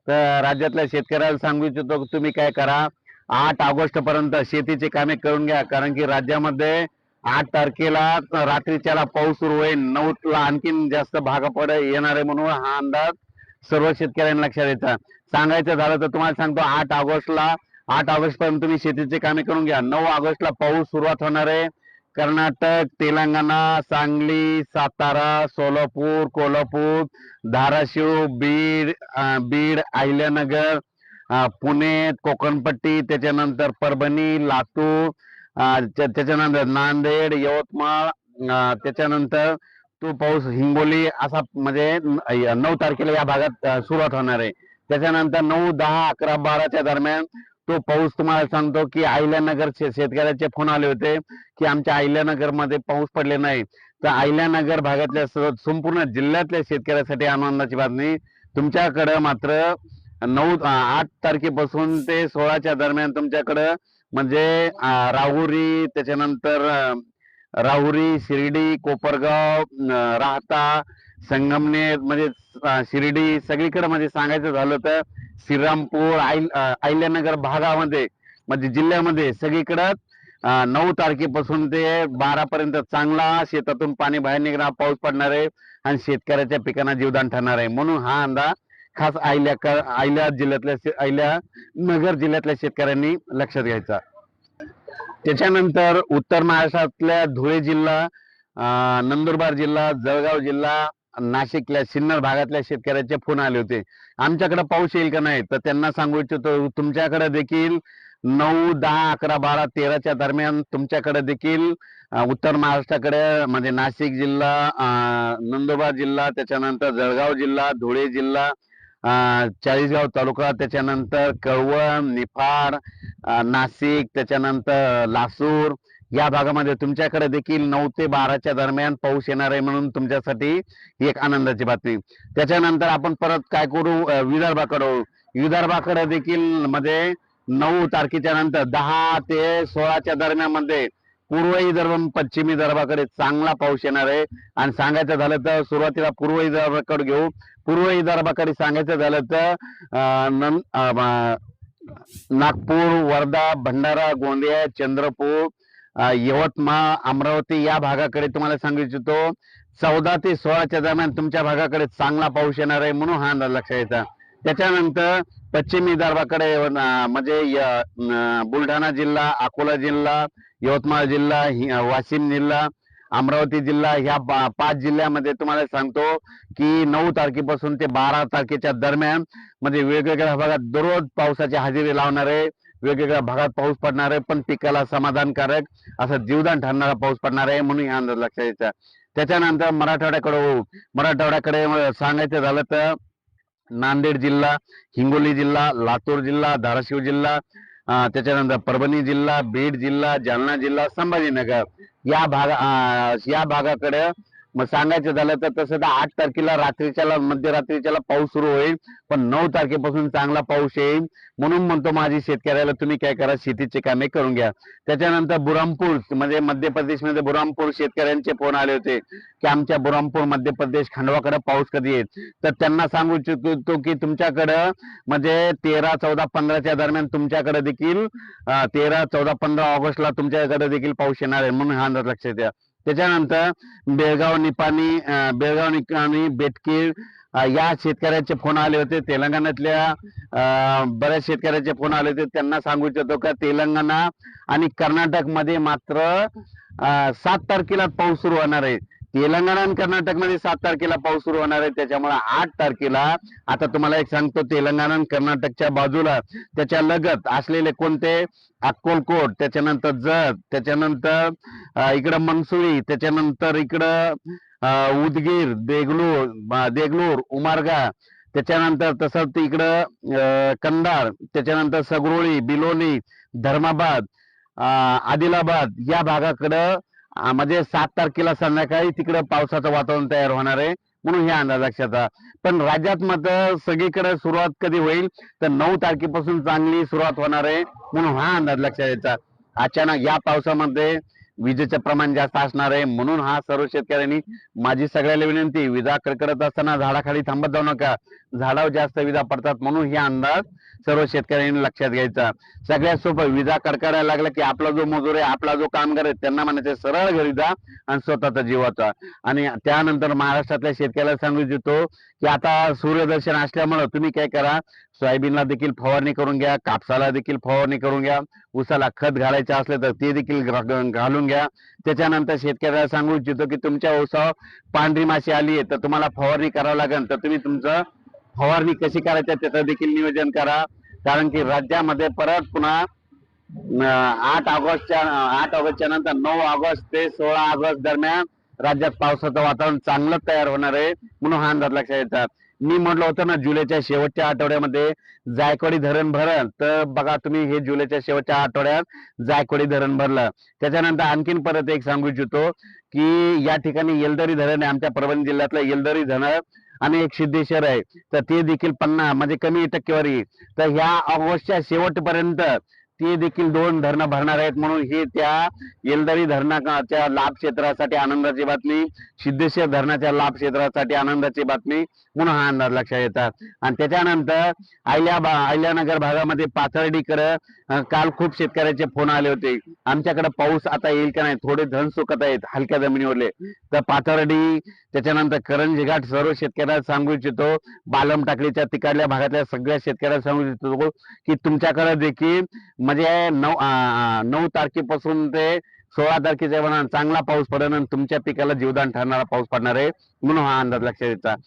तर राज्यातल्या शेतकऱ्याला सांगू इच्छितो की तुम्ही काय करा, 8 ऑगस्ट पर्यंत शेतीची कामे करून घ्या. कारण की राज्यामध्ये 8 तारखेला रात्रीच्याला पाऊस सुरू होईल, 9ला आणखीन जास्त भाग येणार आहे, म्हणून हा अंदाज सर्व शेतकऱ्यांना लक्षात येतात. सांगायचं झालं तर तुम्हाला सांगतो, 8 ऑगस्ट पर्यंत तुम्ही शेतीची कामे करून घ्या. 9 ऑगस्टला पाऊस सुरुवात होणार आहे. कर्नाटक, तेलंगणा, सांगली, सातारा, सोलापूर, कोल्हापूर, धाराशिव, बीड, अहिल्यानगर, पुणे, कोकणपट्टी, त्याच्यानंतर परभणी, लातूर, त्याच्यानंतर नांदेड, यवतमाळ, त्याच्यानंतर तो पाऊस हिंगोली असा म्हणजे 9 तारखेला या भागात सुरुवात होणार आहे. त्याच्यानंतर 9, 10, 11, 12च्या दरम्यान तो पाऊस तुम्हाला सांगतो की अहिल्यानगर शेतकऱ्याचे फोन आले होते की आमच्या अहिल्यानगर मध्ये पाऊस पडले नाही. तर अहिल्यानगर भागातल्या संपूर्ण जिल्ह्यातल्या शेतकऱ्यासाठी आनंदाची बातमी, तुमच्याकडे मात्र 8 तारखेपासून ते 16च्या दरम्यान तुमच्याकडं म्हणजे राहुरी, त्याच्यानंतर राहुरी, शिर्डी, कोपरगाव, राहता, संगमनेर म्हणजे शिर्डी सगळीकडे म्हणजे सांगायचं झालं तर श्रीरामपूर, अहिल्यानगर भागामध्ये म्हणजे जिल्ह्यामध्ये सगळीकडं 9 तारखेपासून ते 12 पर्यंत चांगला शेतातून पाणी बाहेर निघणार पाऊस पडणार आहे आणि शेतकऱ्याच्या पिकांना जीवदान ठरणार आहे. म्हणून हा अंदाज खास अहिल्यानगर जिल्ह्यातल्या शेतकऱ्यांनी लक्षात घ्यायचा. त्याच्यानंतर उत्तर महाराष्ट्रातल्या धुळे जिल्हा, नंदुरबार जिल्हा, जळगाव जिल्हा, नाशिकल्या सिन्नर भागातल्या शेतकऱ्याचे फोन आले होते, आमच्याकडे पाऊस येईल का नाही. तर त्यांना सांगू इच्छितो तुमच्याकडे देखील 9, 10, 11, 12, 13च्या दरम्यान तुमच्याकडे देखील उत्तर महाराष्ट्राकडे म्हणजे नाशिक जिल्हा, नंदुरबार जिल्हा, त्याच्यानंतर जळगाव जिल्हा, धुळे जिल्हा, चाळीसगाव तालुका, त्याच्यानंतर कळवण, निफाड, नाशिक, त्याच्यानंतर लासूर या भागामध्ये तुमच्याकडे देखील 9 ते 12च्या दरम्यान पाऊस येणार आहे, म्हणून तुमच्यासाठी ही एक आनंदाची बातमी. त्याच्यानंतर आपण परत काय करू, विदर्भाकडे देखील मध्ये 9 तारखेच्या नंतर 10 ते 16च्या दरम्यान मध्ये पूर्व विदर्भ, पश्चिम विदर्भाकडे चांगला पाऊस येणार आहे. आणि सांगायचं झालं तर सुरुवातीला पूर्व विदर्भाकडे घेऊ. पूर्व विदर्भाकडे सांगायचं झालं तर नागपूर, वर्धा, भंडारा, गोंदिया, चंद्रपूर, यवतमाळ, अमरावती या भागाकडे तुम्हाला सांगू इच्छितो 14 ते 16च्या दरम्यान तुमच्या भागाकडे चांगला पाऊस येणार आहे, म्हणून हा अंदाज लक्षात घ्यायचा. त्याच्यानंतर पश्चिम विदर्भाकडे म्हणजे बुलढाणा जिल्हा, अकोला जिल्हा, यवतमाळ जिल्हा, वाशिम जिल्हा, अमरावती जिल्हा ह्या 5 जिल्ह्यामध्ये तुम्हाला सांगतो की 9 तारखेपासून ते 12 तारखेच्या दरम्यान म्हणजे वेगवेगळ्या भागात दररोज पावसाची हजेरी लावणार आहे, वेगवेगळ्या भागात पाऊस पडणार आहे, पण पिकाला समाधानकारक असं जीवदान ठरणारा पाऊस पडणार आहे, म्हणून हा अंदाज लक्षात घ्यायचा. त्याच्यानंतर मराठवाड्याकडे सांगायचं झालं तर नांदेड जिल्हा, हिंगोली जिल्हा, लातूर जिल्हा, धाराशिव जिल्हा, त्याच्यानंतर परभणी जिल्हा, बीड जिल्हा, जालना जिल्हा, संभाजीनगर या भागाकडे मग सांगायचं झालं तर तसं तर 8 तारखेला रात्रीच्याला मध्यरात्रीच्याला पाऊस सुरू होईल, पण 9 तारखेपासून चांगला पाऊस येईल, म्हणून म्हणतो माझी शेतकऱ्याला तुम्ही काय करा, शेतीचे कामे करून घ्या. त्याच्यानंतर बुरहानपूर म्हणजे मध्य प्रदेशमध्ये बुरहानपूर शेतकऱ्यांचे फोन आले होते की आमच्या बुरहानपूर मध्य प्रदेश खंडवाकडे पाऊस कधी येईल. तर त्यांना सांगू इच्छितो की तुमच्याकडं म्हणजे 13, 14, 15च्या दरम्यान तुमच्याकडे देखील 13, 14, 15 ऑगस्टला तुमच्याकडे देखील पाऊस येणार आहे, म्हणून हा अंदाज लक्षात द्या. त्याच्यानंतर बेळगाव, निपाणी, बेटकीळ या शेतकऱ्याचे फोन आले होते. तेलंगणातल्या बऱ्याच शेतकऱ्याचे फोन आले होते. त्यांना सांगू इच्छितो का तेलंगणा आणि कर्नाटक मध्ये मात्र 7 तारखेला पाऊस सुरू होणार आहे. तेलंगणा आणि कर्नाटक मध्ये 7 तारखेला पाऊस सुरू होणार आहे. त्याच्यामुळे 8 तारखेला आता तुम्हाला एक सांगतो, तेलंगणा आणि कर्नाटकच्या बाजूला त्याच्या लगत असलेले कोणते, अक्कलकोट, त्याच्यानंतर जत, त्याच्यानंतर इकडं मनसुळी, त्याच्यानंतर इकडं उदगीर, देगलूर, उमरगा, त्याच्यानंतर तसंच इकडं कंधार, त्याच्यानंतर सगरोळी, बिलोली, धर्माबाद, आदिलाबाद या भागाकडं म्हणजे 7 तारखेला संध्याकाळी तिकडं पावसाचं वातावरण तयार होणार आहे, म्हणून हे अंदाज लक्षात. पण राज्यात मात्र सगळीकडे सुरुवात कधी होईल तर 9 तारखेपासून चांगली सुरुवात होणार आहे, म्हणून हा अंदाज लक्षात घ्यायचा. अचानक या पावसामध्ये विजेचं प्रमाण जास्त असणार आहे. म्हणून हा सर्व शेतकऱ्यांनी माझी सगळ्याला विनंती, विजा कडकडत असताना झाडाखाली थांबत जाऊ नका. झाडावर जास्त विजा पडतात, म्हणून हे अंदाज सर्व शेतकऱ्यांनी लक्षात घ्यायचा. सगळ्यात सोपं, विजा कडकडायला लागला की आपला जो मजूर आहे, आपला जो कामगार आहे, त्यांना म्हणायचं सरळ घरी जा आणि स्वतःचा जीवाचा. आणि त्यानंतर महाराष्ट्रातल्या शेतकऱ्याला सांगू इच्छितो की आता सूर्यदर्शन असल्यामुळं तुम्ही काय करा, सोयाबीनला देखील फवारणी करून घ्या, कापसाला देखील फवारणी करून घ्या, ऊसाला खत घालायचे असले तर ते देखील घालून घ्या. त्याच्यानंतर शेतकऱ्याला सांगू इच्छितो की तुमच्या ऊसावर पांढरी माशी आली आहे तर तुम्हाला फवारणी करावं लागेल, तर तुम्ही तुमचं फवारणी कशी करायची त्याचं देखील नियोजन करा. कारण की राज्यामध्ये परत पुन्हा 8 ऑगस्टच्या नंतर 9 ऑगस्ट ते 16 ऑगस्ट दरम्यान राज्यात पावसाचं वातावरण चांगलं तयार होणार आहे, म्हणून हा अंदाज लक्षात येतात. मी म्हटलं होतं ना जुलैच्या शेवटच्या आठवड्यामध्ये जायकवाडी धरण भरल, तर बघा तुम्ही हे जुलैच्या शेवटच्या आठवड्यात जायकवाडी धरण भरलं. त्याच्यानंतर आणखीन परत एक सांगू इच्छितो की या ठिकाणी येलदरी धरण आहे, आमच्या परभणी जिल्ह्यातलं येलदरी धरण आणि एक सिद्धेश्वर आहे, तर ते देखील 50 म्हणजे कमी टक्केवारी. तर ह्या ऑगस्टच्या शेवटपर्यंत ते देखील 2 धरणं भरणार आहेत, म्हणून हे त्या येलदरी धरणाच्या लाभ क्षेत्रासाठी आनंदाची बातमी, सिद्धेश्वर धरणाच्या लाभ क्षेत्रासाठी आनंदाची बातमी, म्हणून हा अंदाज लक्षात येतात. आणि त्याच्यानंतर अहिल्यानगर भागामध्ये पाथर्डीकडे काल खूप शेतकऱ्याचे फोन आले होते, आमच्याकडे पाऊस आता येईल का नाही, थोडे धन सुकत आहेत हलक्या जमिनीवरले. तर पाथर्डी त्याच्यानंतर करंजी घाट सर्व शेतकऱ्याला सांगू इच्छितो, बालम टाकळीच्या तिकडल्या भागातल्या सगळ्या शेतकऱ्याला सांगू इच्छितो की तुमच्याकडे देखील म्हणजे 9 तारखेपासून ते 16 तारखेच्या चांगला पाऊस पडेल आणि तुमच्या पिकाला जीवदान ठरणारा पाऊस पडणार आहे, म्हणून हा अंदाज लक्षात येतात.